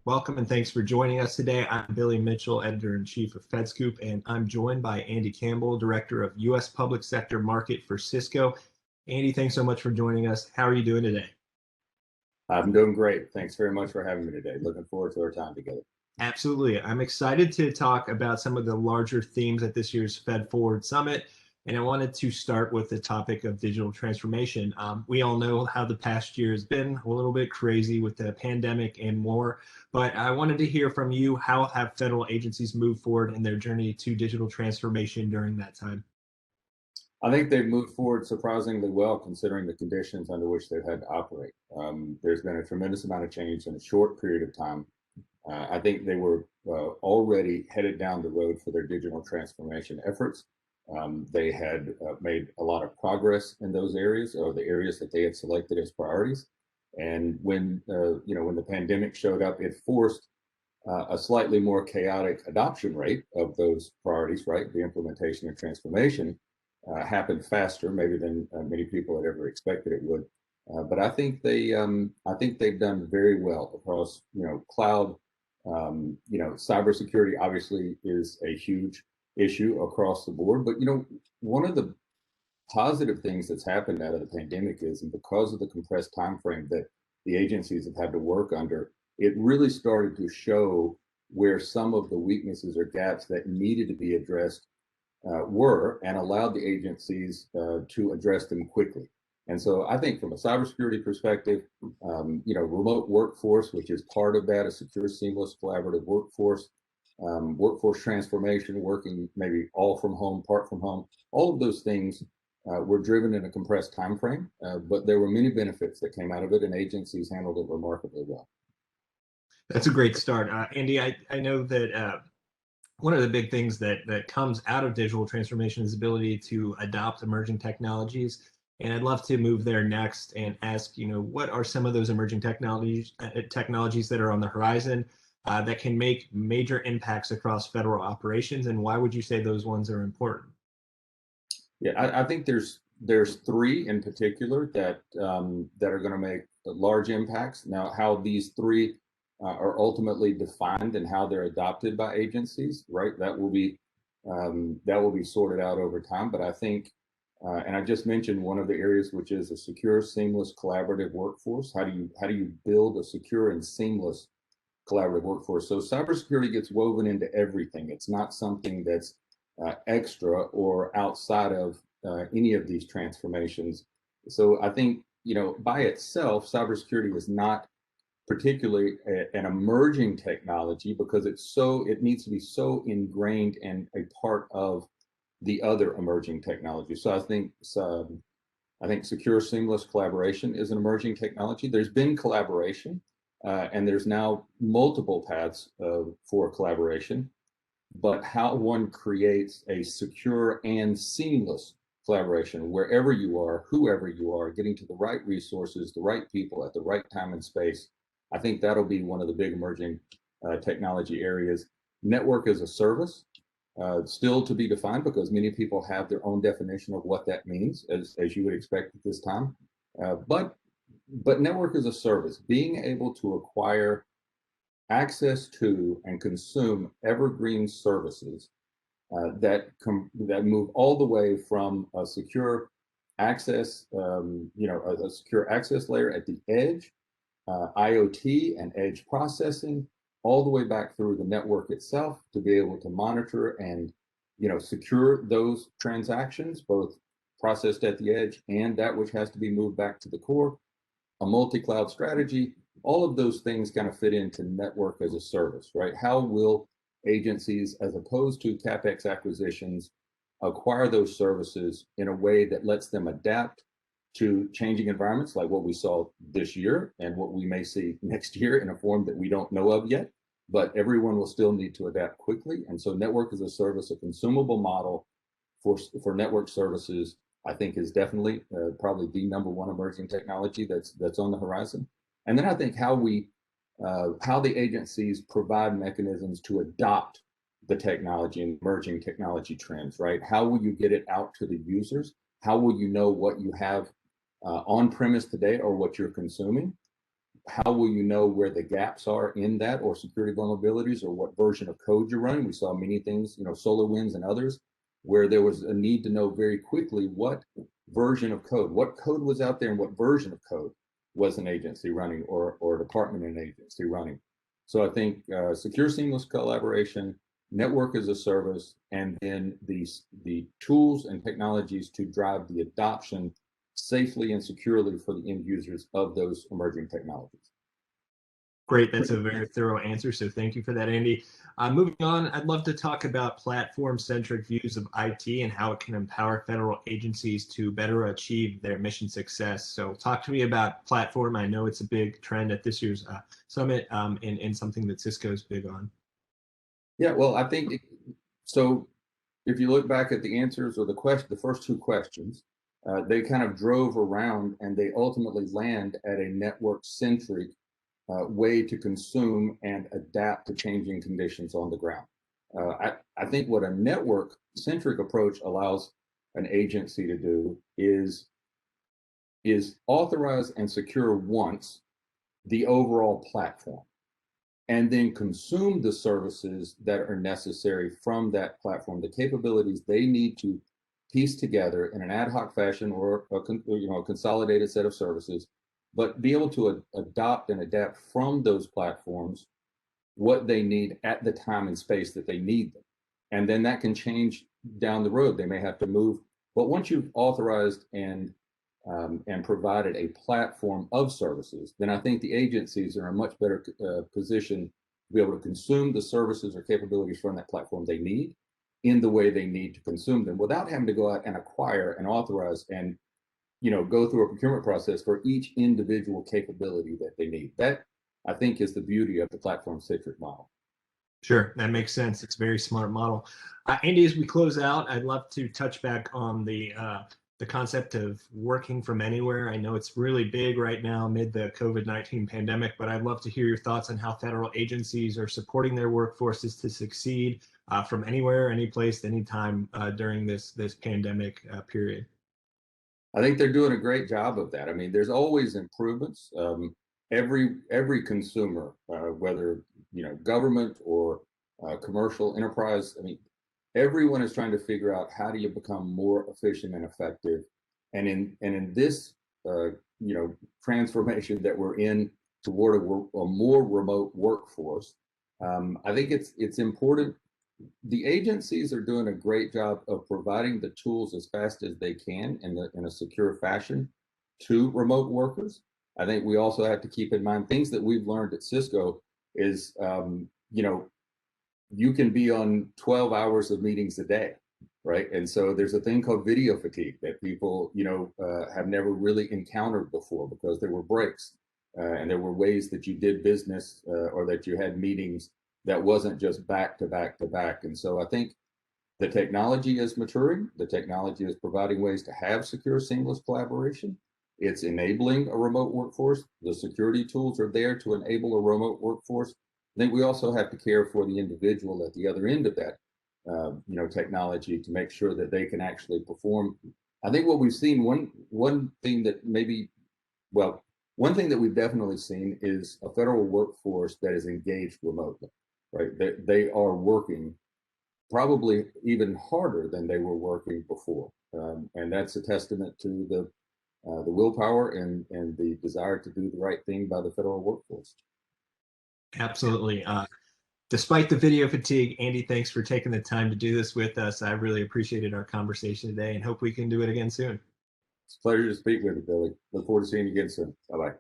Welcome and thanks for joining us today. I'm Billy Mitchell, Editor-in-Chief of FedScoop, and I'm joined by Andy Campbell, Director of U.S. Public Sector Market for Cisco. Andy, thanks so much for joining us. How are you doing today? I'm doing great. Thanks very much for having me today. Looking forward to our time together. Absolutely. I'm excited to talk about some of the larger themes at this year's FedFWD Summit. And I wanted to start with the topic of digital transformation. We all know how the past year has been a little bit crazy with the pandemic and more, but I wanted to hear from you, how have federal agencies moved forward in their journey to digital transformation during that time? I think they've moved forward surprisingly well considering the conditions under which they've had to operate. There's been a tremendous amount of change in a short period of time. I think they were already headed down the road for their digital transformation efforts. They had made a lot of progress in those areas, or the areas that they had selected as priorities. And when when the pandemic showed up, it forced a slightly more chaotic adoption rate of those priorities. Right, the implementation and transformation happened faster, maybe than many people had ever expected it would. But I think they've done very well across cloud. Cybersecurity obviously is a huge issue across the board. But one of the positive things that's happened out of the pandemic is, and because of the compressed time frame that the agencies have had to work under, it really started to show where some of the weaknesses or gaps that needed to be addressed were, and allowed the agencies to address them quickly. And so I think from a cybersecurity perspective, remote workforce, which is part of that, a secure, seamless, collaborative workforce, workforce transformation, working maybe all from home, part from home, all of those things were driven in a compressed time frame, but there were many benefits that came out of it, and agencies handled it remarkably well. That's a great start. Andy, I know that one of the big things that comes out of digital transformation is the ability to adopt emerging technologies. And I'd love to move there next and ask, what are some of those emerging technologies that are on the horizon that can make major impacts across federal operations, and why would you say those ones are important? Yeah, I think there's three in particular that are going to make large impacts. Now, how these three are ultimately defined and how they're adopted by agencies, right? That will be sorted out over time. But I think, and I just mentioned one of the areas, which is a secure, seamless, collaborative workforce. How do you build a secure and seamless collaborative workforce? So cybersecurity gets woven into everything. It's not something that's extra or outside of any of these transformations. So I think, by itself, cybersecurity is not particularly an emerging technology, because it needs to be so ingrained and a part of the other emerging technologies. So I think secure, seamless collaboration is an emerging technology. There's been collaboration, and there's now multiple paths for collaboration. But how one creates a secure and seamless collaboration wherever you are, whoever you are, getting to the right resources, the right people at the right time and space, I think that'll be one of the big emerging technology areas. Network as a service, still to be defined, because many people have their own definition of what that means, as you would expect at this time. But network as a service, being able to acquire access to and consume evergreen services that move all the way from a secure access, a secure access layer at the edge, IoT and edge processing, all the way back through the network itself, to be able to monitor and secure those transactions, both processed at the edge and that which has to be moved back to the core, a multi-cloud strategy. All of those things kind of fit into network as a service, right? How will agencies, as opposed to CapEx acquisitions, acquire those services in a way that lets them adapt to changing environments like what we saw this year and what we may see next year in a form that we don't know of yet, but everyone will still need to adapt quickly. And so network as a service, a consumable model for network services, I think is definitely probably the number one emerging technology that's on the horizon. And then I think how the agencies provide mechanisms to adopt the technology and emerging technology trends, right? How will you get it out to the users? How will you know what you have on premise today or what you're consuming? how will you know where the gaps are in that, or security vulnerabilities, or what version of code you're running? We saw many things, SolarWinds and others, where there was a need to know very quickly what version of code, what code was out there, and what version of code was an agency running, or a department in an agency running. So I think secure seamless collaboration, network as a service, and then the tools and technologies to drive the adoption safely and securely for the end users of those emerging technologies. Great, that's a very thorough answer, so thank you for that, Andy. Moving on, I'd love to talk about platform-centric views of IT and how it can empower federal agencies to better achieve their mission success. So talk to me about platform. I know it's a big trend at this year's summit, and something that Cisco is big on. Yeah, well, I think so. If you look back at the answers, or the first two questions, they kind of drove around, and they ultimately land at a network-centric way to consume and adapt to changing conditions on the ground. I think what a network-centric approach allows an agency to do is authorize and secure once the overall platform, and then consume the services that are necessary from that platform, the capabilities they need to piece together in an ad hoc fashion, or a consolidated set of services, but be able to adopt and adapt from those platforms what they need at the time and space that they need them. And then that can change down the road. They may have to move, but once you've authorized and provided a platform of services, then I think the agencies are in a much better position to be able to consume the services or capabilities from that platform they need in the way they need to consume them, without having to go out and acquire and authorize and go through a procurement process for each individual capability that they need. That, I think, is the beauty of the platform-centric model. Sure, that makes sense. It's a very smart model. Andy, as we close out, I'd love to touch back on the concept of working from anywhere. I know it's really big right now amid the COVID-19 pandemic, but I'd love to hear your thoughts on how federal agencies are supporting their workforces to succeed from anywhere, any place, anytime during this pandemic period. I think they're doing a great job of that. I mean, there's always improvements. Every consumer, whether government or commercial enterprise, I mean, everyone is trying to figure out how do you become more efficient and effective. And in this transformation that we're in toward a more remote workforce, I think it's important. The agencies are doing a great job of providing the tools as fast as they can in a secure fashion to remote workers. I think we also have to keep in mind things that we've learned at Cisco is, you can be on 12 hours of meetings a day, right? And so there's a thing called video fatigue that people, have never really encountered before, because there were breaks and there were ways that you did business or that you had meetings that wasn't just back to back to back. And so I think the technology is maturing. The technology is providing ways to have secure, seamless collaboration. It's enabling a remote workforce. The security tools are there to enable a remote workforce. I think we also have to care for the individual at the other end of that, technology, to make sure that they can actually perform. I think what we've seen, one thing that one thing that we've definitely seen is a federal workforce that is engaged remotely, right? They are working probably even harder than they were working before. And that's a testament to the willpower and the desire to do the right thing by the federal workforce. Absolutely. Despite the video fatigue, Andy, thanks for taking the time to do this with us. I really appreciated our conversation today, and hope we can do it again soon. It's a pleasure to speak with you, Billy. Look forward to seeing you again soon. Bye-bye.